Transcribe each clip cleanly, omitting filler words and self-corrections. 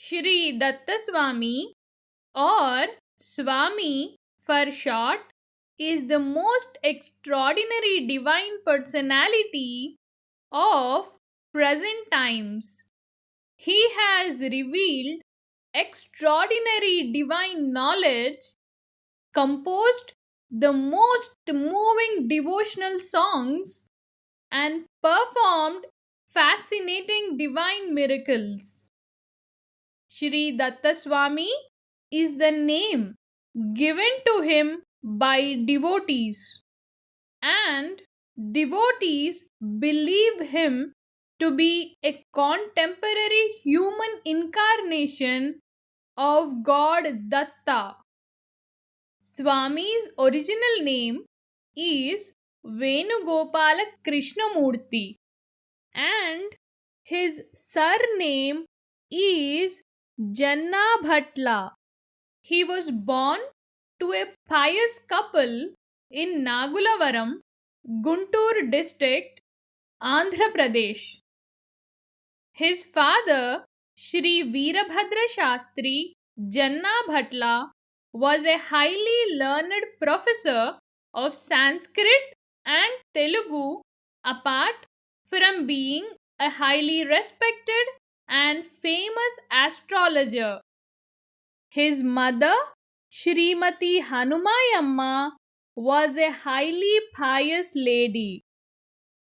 Shri Datta Swami, or Swami for short, is the most extraordinary divine personality of present times. He has revealed extraordinary divine knowledge, composed the most moving devotional songs, and performed fascinating divine miracles. Shri Datta Swami is the name given to him by devotees, and devotees believe him to be a contemporary human incarnation of God Datta. Swami's original name is Venugopala Krishnamurti, and his surname is Janna Bhatla. He was born to a pious couple in Nagulavaram, Guntur district, Andhra Pradesh. His father, Shri Veerabhadra Shastri Janna Bhatla, was a highly learned professor of Sanskrit and Telugu, apart from being a highly respected and famous astrologer. His mother, Srimati Hanumayamma, was a highly pious lady.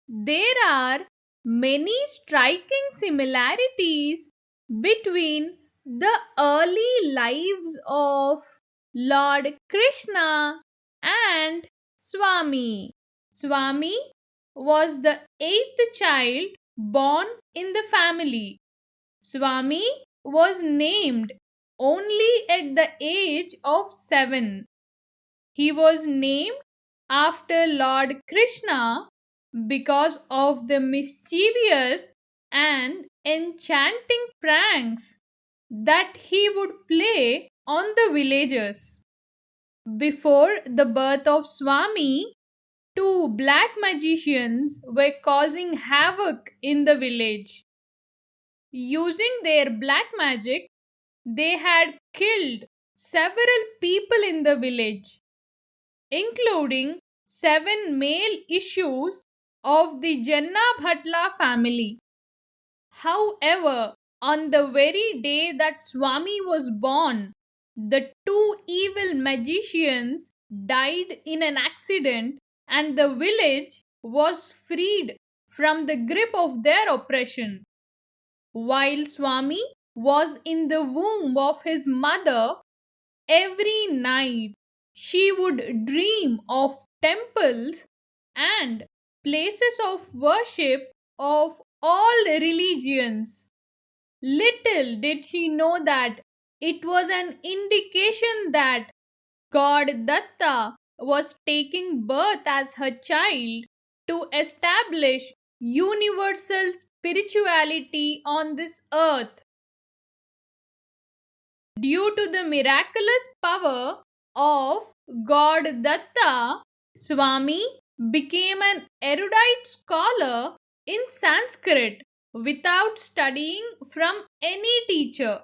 There are many striking similarities between the early lives of Lord Krishna and Swami. Swami was the eighth child born in the family. Swami was named only at the age of 7. He was named after Lord Krishna because of the mischievous and enchanting pranks that he would play on the villagers. Before the birth of Swami, two black magicians were causing havoc in the village. Using their black magic, they had killed several people in the village, including 7 male issues of the Janna Bhatla family. However, on the very day that Swami was born, the two evil magicians died in an accident and the village was freed from the grip of their oppression. While Swami was in the womb of his mother, every night she would dream of temples and places of worship of all religions. Little did she know that it was an indication that God Datta was taking birth as her child to establish universal spirituality on this earth. Due to the miraculous power of God Datta, Swami became an erudite scholar in Sanskrit without studying from any teacher.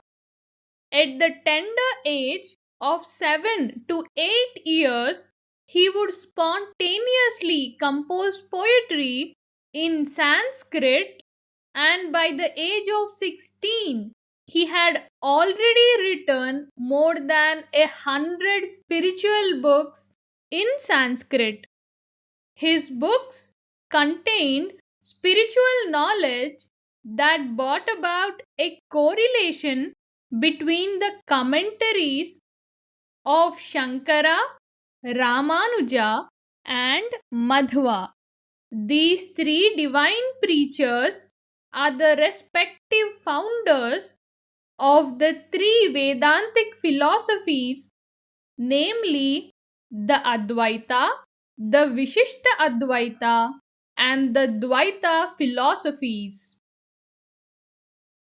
At the tender age of 7 to 8 years, he would spontaneously compose poetry in Sanskrit, and by the age of 16, he had already written more than 100 spiritual books in Sanskrit. His books contained spiritual knowledge that brought about a correlation between the commentaries of Shankara, Ramanuja, and Madhva. These three divine preachers are the respective founders of the three Vedantic philosophies, namely the Advaita, the Vishishta Advaita, and the Dvaita philosophies.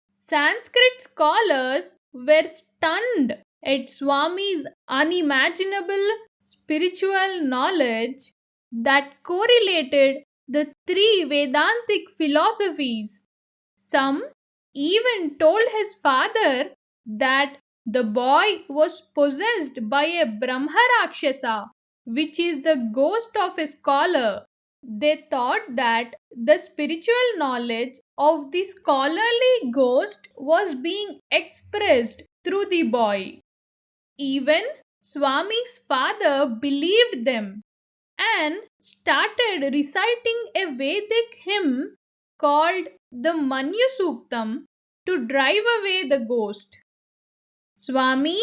Sanskrit scholars were stunned at Swami's unimaginable spiritual knowledge that correlated the three Vedantic philosophies. Some even told his father that the boy was possessed by a Brahma Rakshasa, which is the ghost of a scholar. They thought that the spiritual knowledge of the scholarly ghost was being expressed through the boy. Even Swami's father believed them and started reciting a Vedic hymn called the Manyu Suktam to drive away the ghost. Swami,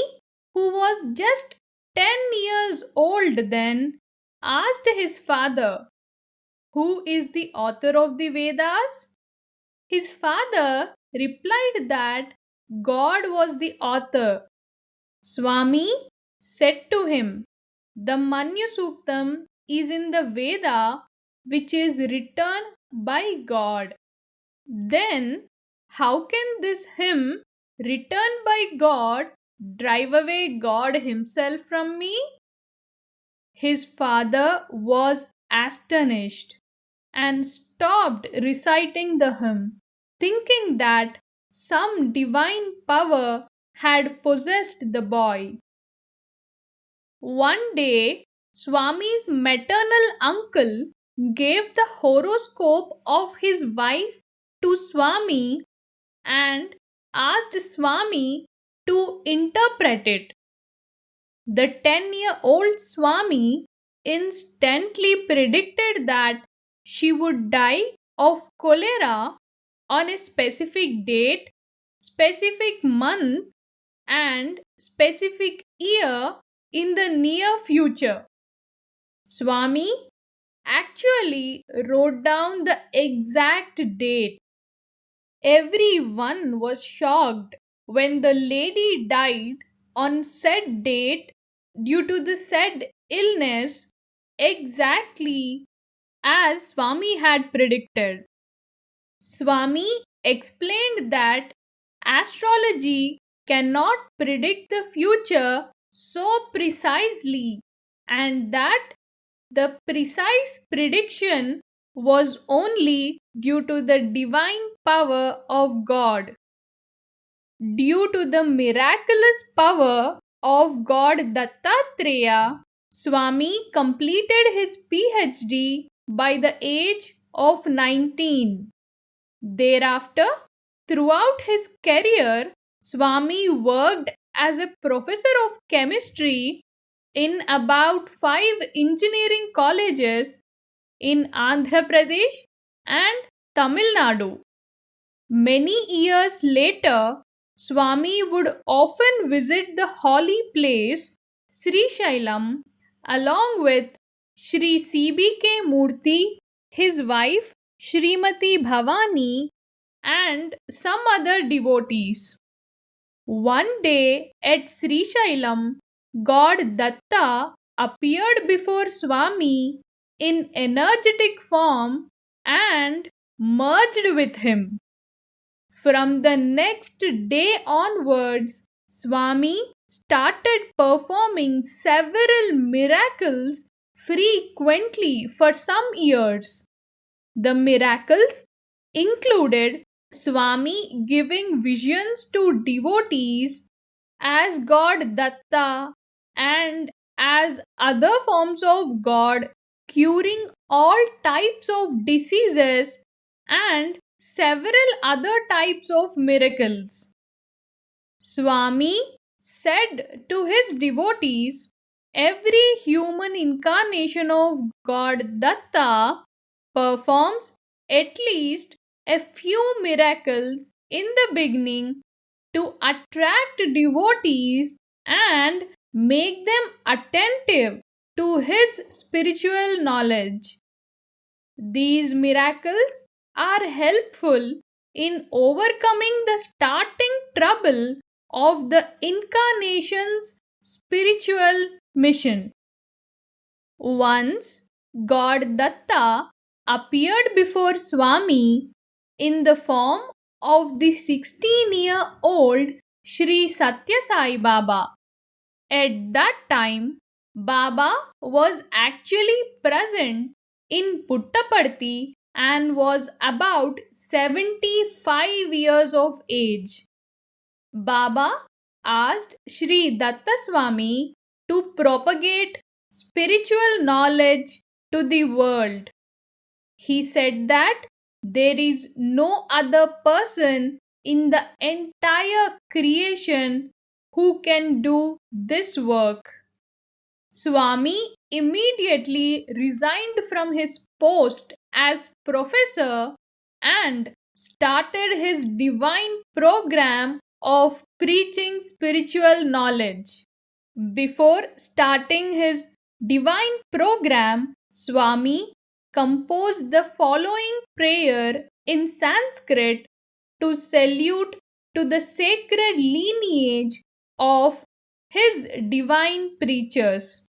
who was just 10 years old then, asked his father, "Who is the author of the Vedas?" His father replied that God was the author. Swami said to him, "The Manyu Suktam is in the Veda which is written by God. Then, how can this hymn written by God drive away God Himself from me?" His father was astonished and stopped reciting the hymn, thinking that some divine power had possessed the boy. One day, Swami's maternal uncle gave the horoscope of his wife to Swami and asked Swami to interpret it. The 10-year-old Swami instantly predicted that she would die of cholera on a specific date, specific month, and specific year in the near future. Swami actually wrote down the exact date. Everyone was shocked when the lady died on said date due to the said illness, exactly as Swami had predicted. Swami explained that astrology cannot predict the future so precisely, and that the precise prediction was only due to the divine power of God. Due to the miraculous power of God Dattatreya, Swami completed his PhD by the age of 19. Thereafter, throughout his career, Swami worked as a professor of chemistry in about 5 engineering colleges in Andhra Pradesh and Tamil Nadu. Many years later, Swami would often visit the holy place Sri Shailam along with Shri CBK Murthy, his wife Srimati Bhavani, and some other devotees. One day at Sri Shailam, God Datta appeared before Swami in energetic form and merged with him. From the next day onwards, Swami started performing several miracles frequently for some years. The miracles included Swami giving visions to devotees as God Datta and as other forms of God, curing all types of diseases and several other types of miracles. Swami said to his devotees, "Every human incarnation of God Datta performs at least a few miracles in the beginning to attract devotees and make them attentive to his spiritual knowledge. These miracles are helpful in overcoming the starting trouble of the incarnation's spiritual mission." Once, God Datta appeared before Swami in the form of the 16-year-old Shri Satya Sai Baba. At that time, Baba was actually present in Puttaparthi and was about 75 years of age. Baba asked Shri Datta Swami to propagate spiritual knowledge to the world. He said that there is no other person in the entire creation who can do this work. Swami immediately resigned from his post as professor and started his divine program of preaching spiritual knowledge. Before starting his divine program, Swami composed the following prayer in Sanskrit to salute to the sacred lineage of his divine preachers.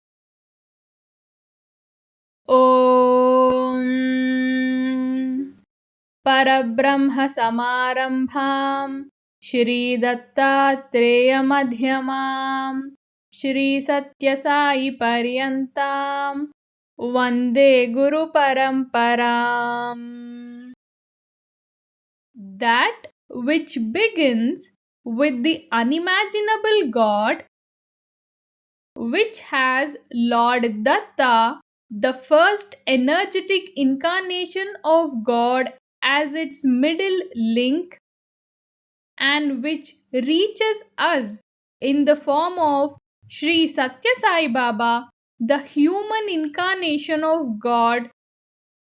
Om Parabrahma Samarambham Shri Dattatreya Madhyamam Shri Satya Sai Paryantam Vande Guru Paramparam. That which begins with the unimaginable God, which has Lord Datta, the first energetic incarnation of God, as its middle link, and which reaches us in the form of Sri Satya Sai Baba, the human incarnation of God.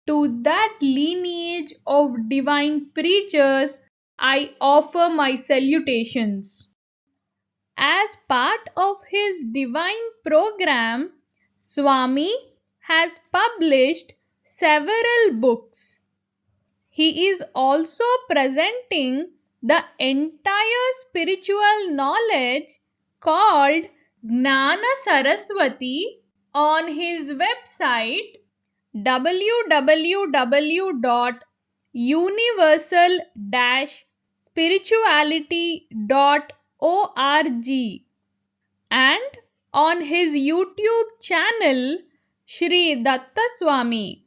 To that lineage of divine preachers, I offer my salutations. As part of his divine program, Swami has published several books. He is also presenting the entire spiritual knowledge called Gnana Saraswati on his website www.universal-spirituality.org and on his YouTube channel Shri Datta Swami.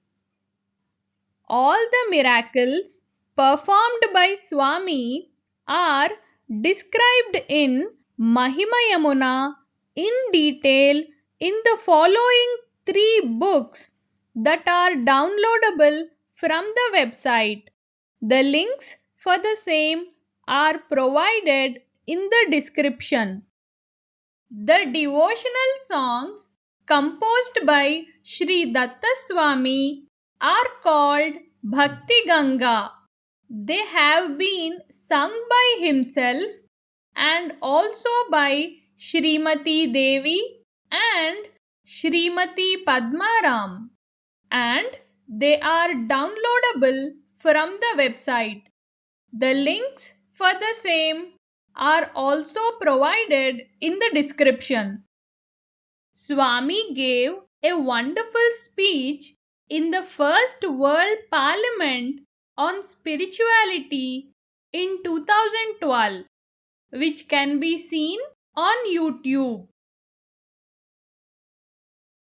All the miracles performed by Swami are described in Mahima Yamuna in detail in the following 3 books that are downloadable from the website. The links for the same are provided in the description. The devotional songs composed by Shri Datta Swami are called Bhakti Ganga. They have been sung by himself and also by Srimati Devi and Srimati Padmaram, and they are downloadable from the website. The links for the same are also provided in the description. Swami gave a wonderful speech in the First World Parliament on spirituality in 2012, which can be seen on YouTube.